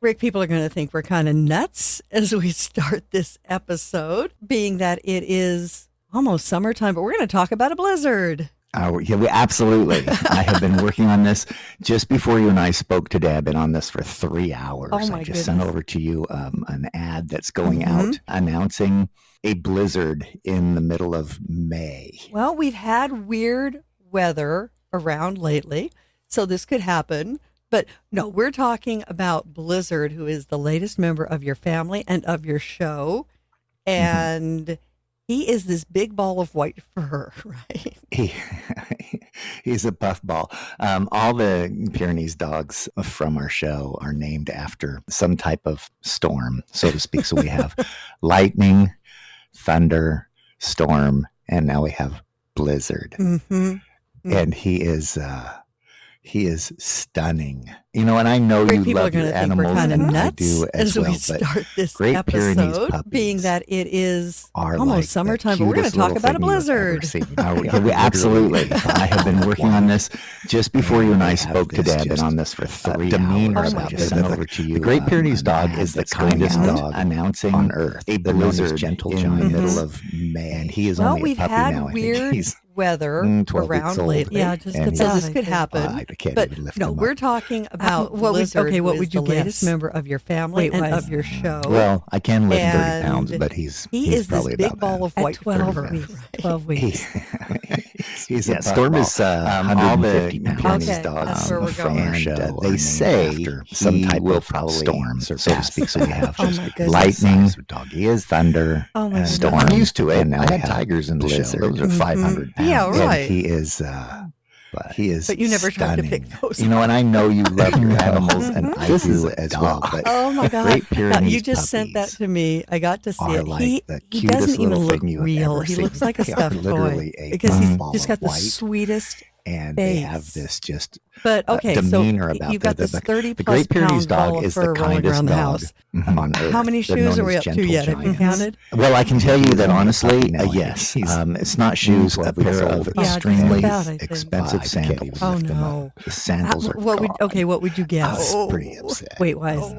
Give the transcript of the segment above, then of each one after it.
Rick, people are going to think we're kind of nuts as we start this episode, being that it is almost summertime, but we're going to talk about a blizzard. Yeah, absolutely. I have been working on this just before you and I spoke today. I've been on this for 3 hours. Oh my I just sent over to you an ad that's going Mm-hmm. out announcing a blizzard in the middle of May. Well, we've had weird weather around lately, so this could happen. But no, we're talking about Blizzard, who is the latest member of your family and of your show. And he is this big ball of white fur, right? He's a puffball. All the Pyrenees dogs from our show are named after some type of storm, so to speak. So we have lightning, thunder, storm, and now we have blizzard. Mm-hmm. And he is stunning. You know, and I know you love your animals, and I do as well. We start this Great Pyrenees episode, puppies being that it is are almost like summertime, but we're going to talk about a blizzard. Absolutely. I have been working on this just before you and I spoke today. I've been on this for 3 demeanor hours. about I this. sent over to you. The Great Pyrenees dog is the kindest dog announcing on earth a blizzard gentle in the middle of May. And he is only a puppy now. Well, we've had weird weather 12 weeks around old. lately. Yeah, just because this could happen. I can't But even lift no, him we're up. talking about Blizzard, what who would is you the guess? latest member of your family and of your show. Well, I can lift 30 And pounds, but he's he is this probably big about ball that. of white 12 fur. weeks. Right? 12 weeks. He's Yeah, a Storm puffball. is, all the 150 pounds. Pyrenees Okay, dogs that's where we're from going. our show And, are they named say after some he type will of probably storm, so to surpass speak. So we have Oh my goodness. lightning, dog he is. thunder, Oh my and goodness. storm. I'm used to it. And now I we had have tigers in the show. blizzard. Those are 500 pounds. Yeah, right. And he is But you never tried to stunning. pick those You know, and I know you love your animals, and I This is do a as dog. well. But Oh my God. Great Now, Pyrenees you just sent that puppies to me. I got to see are it. like He the doesn't cutest even little look thing you have real. ever He seen. looks like a They are stuffed toy literally a because puffball he's just got of the white, sweetest and they have face. this just But okay, so demeanor about you've got the- this the 30 the plus Great Pyrenees pound ball dog of is fur the rolling kindest around the dog house. on earth. How many They're shoes known are we as up to gentle yet? Have you giants. counted? Well, I can tell you that He's honestly, only a puppy now, I yes. think. He's It's not shoes, a 12 weeks pair old. of Yeah, just extremely about, I think. expensive I can't even sandals. Oh lift him no! The sandals are What would gone. what would you I guess? was pretty upset. Wait, why is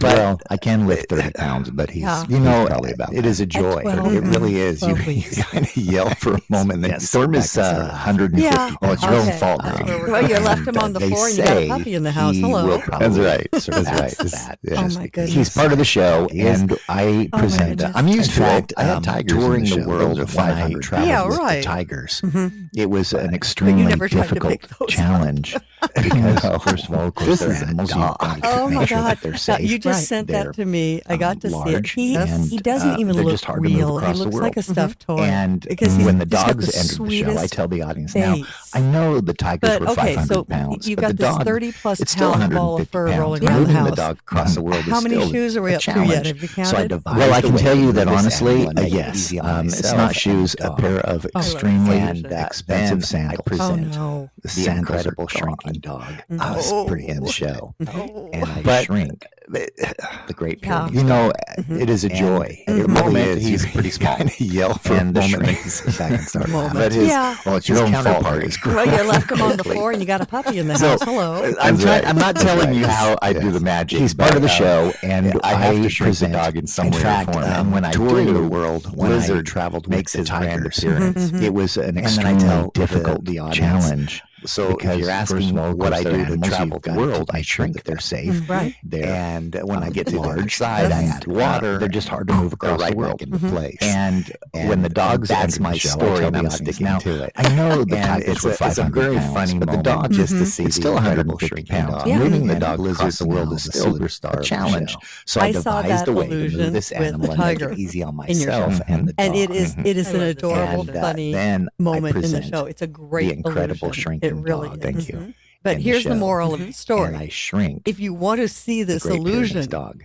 Well, I can lift 30 pounds, but he's, Yeah. you know, He's probably about it is a joy. 12 It really is. You 12 weeks. kind of yell for a moment. Then Yeah, Storm is 150 Yeah. Oh, it's your own Okay. fault. That's Rick. where we're- Well, you left him on the They floor and you got a say puppy in the house. he Hello. will probably That's right. That's surpass right. that. Oh, Just my because goodness. He's part of the show, and I Oh, my present. goodness. I'm used In to fact, it. I had tigers in touring the the show. world Those are when I 500 traveled Yeah, with right. the Tigers. Mhm. It was an But extremely you never tried to difficult pick those up. challenge because, first of all, of course, This they're is a animals. dog. You have to Oh make my sure God! that they're Now, safe. you just Right. sent They're, that to me. I got to see it. large, He and, doesn't even they're look just hard to move real. He across the looks like a world. stuffed toy. And because he's when the just got dogs the entered the show, I sweetest tell the audience face. now, I know the Tigers But were okay, 500 so pounds, you've but got the this dog, 30 plus it's still pound ball 150 of fur pounds. rolling around the Moving the house. dog across the world How is many still shoes are we a up to challenge. yet? Have you So I counted? devised Well, I a can way tell to you do that this honestly, animal and make it yes. easy on It's myself not and shoes, the a dog. pair of Oh, extremely and, expensive then sandals. Oh present no! the The incredible incredible shrinking dog. I was Oh. pretty in the show, Oh. and I But- shrink. the Great Yeah. Pyrenees. You know, Mhm. it is a And joy. at the It really moment, is. he's You pretty small. kind of yell for And a the moment. shrink- Back and start Moment. laughing. But his, Yeah. well, it's His your own counterpart fault. is Well, you left him on the Exactly. floor and you got a puppy in the So, house. Hello. I'm That's trying. right. I'm not That's telling right. you how I do Yes. the magic. He's but, part of the show, and I have to shrink the present dog in some in way or fact, form. And when I touring do, the world, when I Blizzard traveled with makes the his grand Tigers. appearance. Mhm. It was an And then I extremely tell difficult the audience, challenge. So because if you're first asking of all, what I they're do to animals, travel you've the got world, to I make sure shrink that they're them. safe. Right. There, and when I get to the large, large side, I add water. They're just hard to move across the world. into place. And when the dogs that's enter my the show, story, I tell and the I'm audience, sticking now, to it. I know the And Tigers were it's a 500 very pounds, funny but the moment dog just to Mhm. see it's the still incredible 150 shrinking pounds. dog. Yeah. Moving the And dog Blizzard, across the world now is the still superstar a of the challenge. show. So I I saw devised that a way to illusion move this with animal the and make tiger it easy on in your myself show. and the dog. And it is an I love this. adorable, And, funny then moment in the present show. It's a great the incredible illusion. shrinking It really dog. is. Thank you. Mhm. But in the here's the show. moral of the And story. I shrink If you want to see the this Great Pyrenees illusion, dog.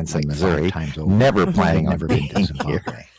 Branson, Missouri, Missouri, times over. never planning on Never been being to here. Zimbabwe.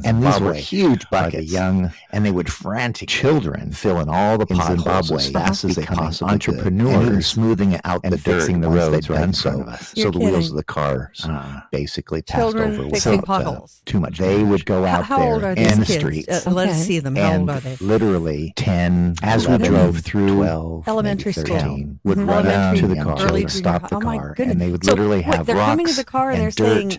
of And these were Zimbabwe huge are the buckets. young, And they would frantic children fill in all the in potholes Zimbabwe as fast as they becoming possibly entrepreneurs could. And even smoothing out and the dirt fixing the once roads they'd right done in front so. of us. You're So the wheels kidding. of the cars basically passed Children over fixing without potholes. too much They damage. would go out How there old are in these the kids? streets. Let us Okay. see them. How and old are they? literally 10, as we 11, drove through 12, Elementary maybe school. 13, would Mhm. run up Elementary, to the young car, early would junior stop high. the Oh my car, goodness. and they would So, literally wait, have they're rocks coming to the car and they're dirt saying,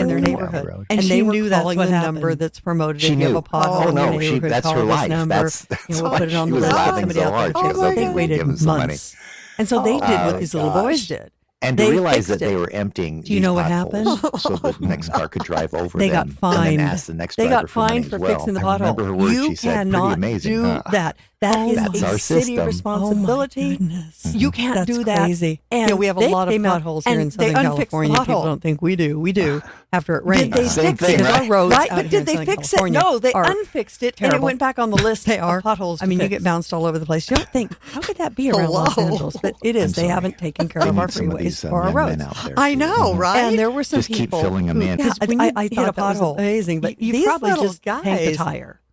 in their park down the neighborhood. road. And And they she were knew that's calling what the happened. number that's promoted. She if you have knew. a pothole Oh, in your no, neighborhood, that's call her this life. number. That's We'll why put it on she the was list. Get laughing somebody so out there hard. to She fix was it. like, They "Give waited him some money." months. And so they did what my these little boys gosh. did. And to They realize that fixed they it. were emptying Do you these know what potholes happened? so that the next car could drive over They them. got fined. And then ask the next They driver got for money fined as for well. fixing the I pothole. remember her words. You She said, pretty cannot amazing. do huh? that. That is That's a our city system. responsibility. Oh my goodness. You can't That's do that. crazy. And we have a they lot of came out potholes here and in they Southern unfixed the California. People pothole. don't think we do. We do after it rains. Did they Same fix thing, it? right? Our roads Right, out but here did in they Southern fix California it? No, they are unfixed it, and terrible. it went back on the list They are of potholes. I mean, to you get fix. bounced all over the place. You don't think, how could that be around Los Hello. Angeles? But it is. I'm They sorry. haven't taken care They of our need some of freeways these or our young roads. men out there. I too. know, right? And there were some Just keep people filling them who, in. because when I you thought hit a that was pothole, amazing. But you these probably little just tanked the guys, tire.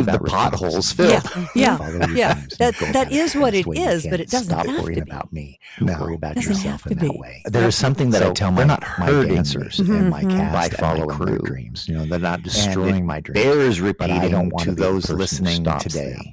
leave the about potholes responsibility. filled. Yeah. Follow your Yeah. dreams and That- go that about it is the what best it way you is, can. but it doesn't Stop have worrying to be. about me. No. Worry about Doesn't yourself have in to that be. way. There's something that I So tell they're my, not my hurting dancers me and my Mhm. cast by and my following crew. their dreams. They're not And destroying it my dreams. bears But I repeating don't want to to be the those person who listening stops today them.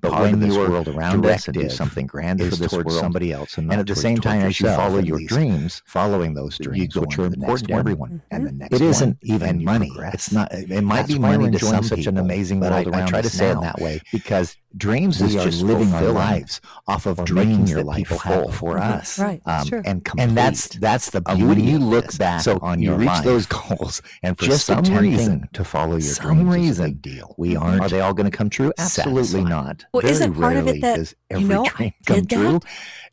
but part of when this your world around us and do directive something grander for is this towards world. somebody else, and And at the same time, as you follow your dreams, following those you dreams, go which on are to the important next to one. everyone, and the next It isn't one, even and you money. progress. It's not. It might That's be why money we're to enjoying some such people, an amazing but world I around try to us say it now, that way because dreams we is are just living our fulfilling lives off of or dreams making your that life people had full. before us. Right. That's true. And complete. And that's the beauty. When you of look this. back so on you your reach life, those goals, and for just some attempting reason to follow your some dreams reason, is a big deal. we aren't. Are they all going to come true? Absolutely satisfied. not. Well, Very isn't part of rarely it that, does you every know, dream I come did that? true.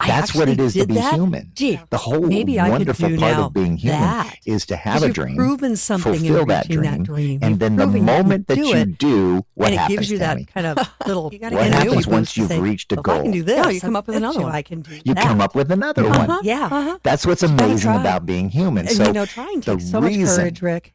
I That's what it actually is to did be that? human. Gee, The whole maybe I could wonderful do part now of being human that. is to have Because a you've dream, proven something in fulfill that reaching dream, that dream. and You've then the proven you can moment that do you it, do, what and it happens, gives you Tammy? that kind of little What energy happens boost once to you've say, reached a "Well, if I can goal? do this. Oh, you come up with I bet another you one. I can do You that. come up with another one. Yeah. That's what's gotta amazing try. about being human. And So you know, trying the takes so much reason- courage, Rick.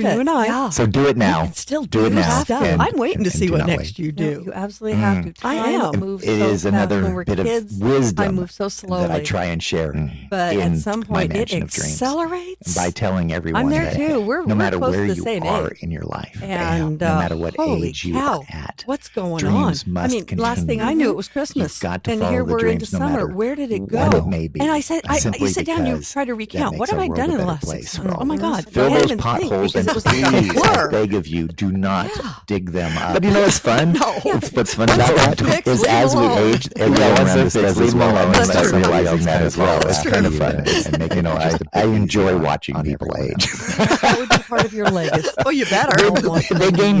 between it. you and I. Yeah. So do it now. You can still Do it now. stuff. and- I'm waiting to and see do what not next wait. you No, do. you absolutely have to. I Time am. moves It so is fast. another When we're bit kids, of wisdom I move so slowly. that I try and share. But in at some my point, it mansion of dreams. accelerates. By telling everyone I'm there that too. no matter close where to the you same are age. in your life, And no matter what holy age you cow, are at, what's going dreams on? must I mean, last thing continue. I knew, it was Christmas, You've got to and follow here the we're into dreams no summer. matter Where did it what go? it may be. And I said, you Simply sit down, you because try to that recount. What makes have our I world done a in the better last place 6 for months? all Oh my of God, us. I Fill can't those even think potholes because and it was like a please, I blur. beg of you, do not dig them up. But you know what's fun? No. What's fun about that fixed, is leave as we alone. age, everyone once around they're us does fixed, as leave them well. alone. And we That's start true. realizing that as well. That's It's kind of true. fun and make it I enjoy watching people age. That would be part of your legacy. Oh, you better. They gain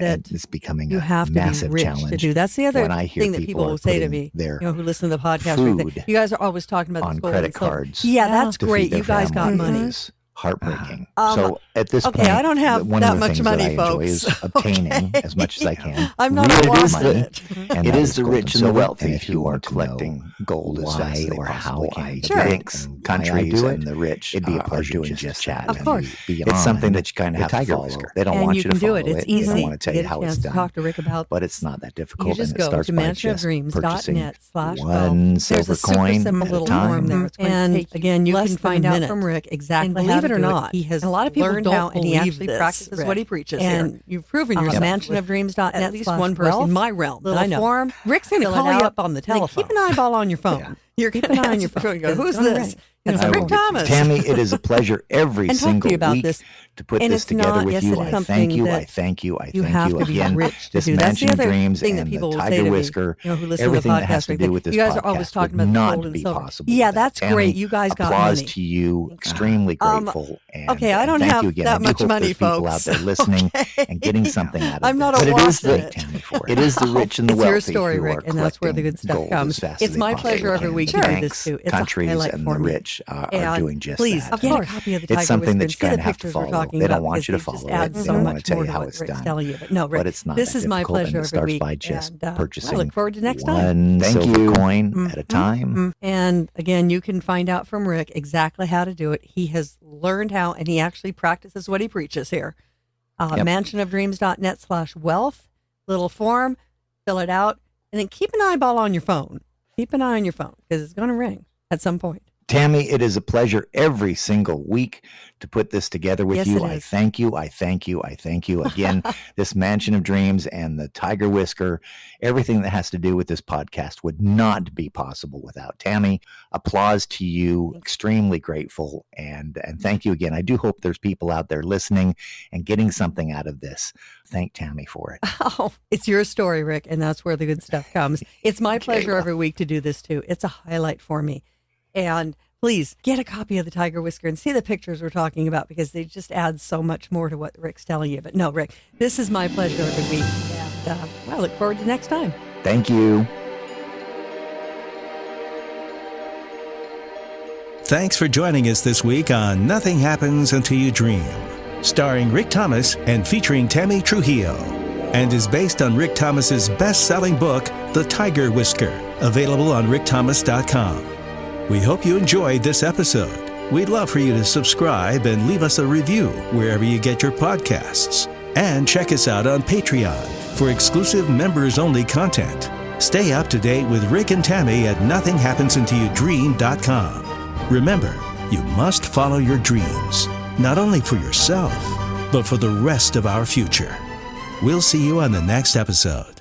something that it's becoming you a have to be massive rich challenge to do. That's the other when I hear thing that people are will say to putting me, their who listen to the podcast. food You guys are always talking about on this gold credit and silver. cards. Yeah, that's to great. feed their You guys got family money. is heartbreaking. Um, So at this okay, point, I don't have one that of the much things money, that I enjoy folks. is obtaining as much as I can. I'm not real a loss money, in it. and It that is the gold rich and the silver. wealthy. And if you are want to know collecting gold as why fast as they or how possibly it came can, to Sure. the be banks, and why I countries, do it, and the rich it'd be a are pleasure doing just to just chat that. Of course. It's something that you kind of the have to Tiger follow. Whisker. They don't And want you you can to do follow it. It's They easy. don't want to tell You you get a how it's chance to done. talk to Rick about But it's not that You difficult. just and it go starts to by just purchasing mansionofdreams.net/wealth. one There's silver a super coin simple at a little time. form there. It's going to And take again, you less can than find a out minute. from Rick exactly And how believe to it or do not, he has And a lot of people learned don't how, and he believe actually this, practices Rick. what he preaches And here. You've proven on yourself. mansionofdreams.net At least one person /wealth, in my realm. little I know. form. Rick's going to Fill it call you out. up on the Then telephone. keep an eyeball on your phone. Yeah. You're Keep going an to eye on your phone. Go, who's It's gonna this? ring. It's I Rick will. Thomas. Tammy, it is a pleasure every And talk to single you about week this. to put And this it's together not- with yes, you. it is I something thank you. that I thank you. I you thank have you to be again. rich to This do. That's Mansion the of other Dreams thing that and people the will say Tiger to me, Whisker, who listen to the everything that podcast has to do with this you guys are always podcast talking would about the not gold and be silver. possible. Yeah, without that's Tammy. great. You guys got Applause money. to you. Extremely grateful. And, okay, I and don't thank have you again. that I do much hope money, there's people folks. out there listening Okay. and getting something out of I'm this. not a But it is wasp in the it. Tammy for it. It is the rich and the It's wealthy your story, who Rick, are and that's where the collecting good stuff gold comes. as fast It's as they my possibly pleasure every can. week to do this Banks, too. It's a countries, highlight and for the me. rich are And doing just please, that. get a copy of the Tiger It's something Whisker that and you see kind the of have to pictures we're follow. talking They don't about want you to because follow just it. adds They so don't want much to tell more you to how what it's Rick's done. telling you. But no, Rick, But it's not this that is my difficult, and pleasure it every starts week. by just And, purchasing I look forward to next time. one silver coin at a time. And again, you can find out from Rick exactly how to do it. He has learned how, and he actually practices what he preaches here. Mansionofdreams.net/wealth, little form, fill it out, and then keep an eyeball on your phone. Keep an eye on your phone because it's going to ring at some point. Tammy, it is a pleasure every single week to put this together with Yes, you. it I is. thank you. I thank you. I thank you again. This Mansion of Dreams and the Tiger Whisker, everything that has to do with this podcast would not be possible without Tammy. Applause to you. Extremely grateful. And thank you again. I do hope there's people out there listening and getting something out of this. Thank Tammy for it. Oh, it's your story, Rick, and that's where the good stuff comes. It's my pleasure every week to do this too. It's a highlight for me. And please get a copy of the Tiger Whisker and see the pictures we're talking about because they just add so much more to what Rick's telling you. But no, Rick, this is my pleasure every week. And I look forward to next time. Thank you. Thanks for joining us this week on Nothing Happens Until You Dream, starring Rick Thomas and featuring Tammy Trujillo, and is based on Rick Thomas's best-selling book, The Tiger Whisker, available on rickthomas.com. We hope you enjoyed this episode. We'd love for you to subscribe and leave us a review wherever you get your podcasts. And check us out on Patreon for exclusive members-only content. Stay up to date with Rick and Tammy at nothinghappensUntilYouDream.com. Remember, you must follow your dreams, not only for yourself, but for the rest of our future. We'll see you on the next episode.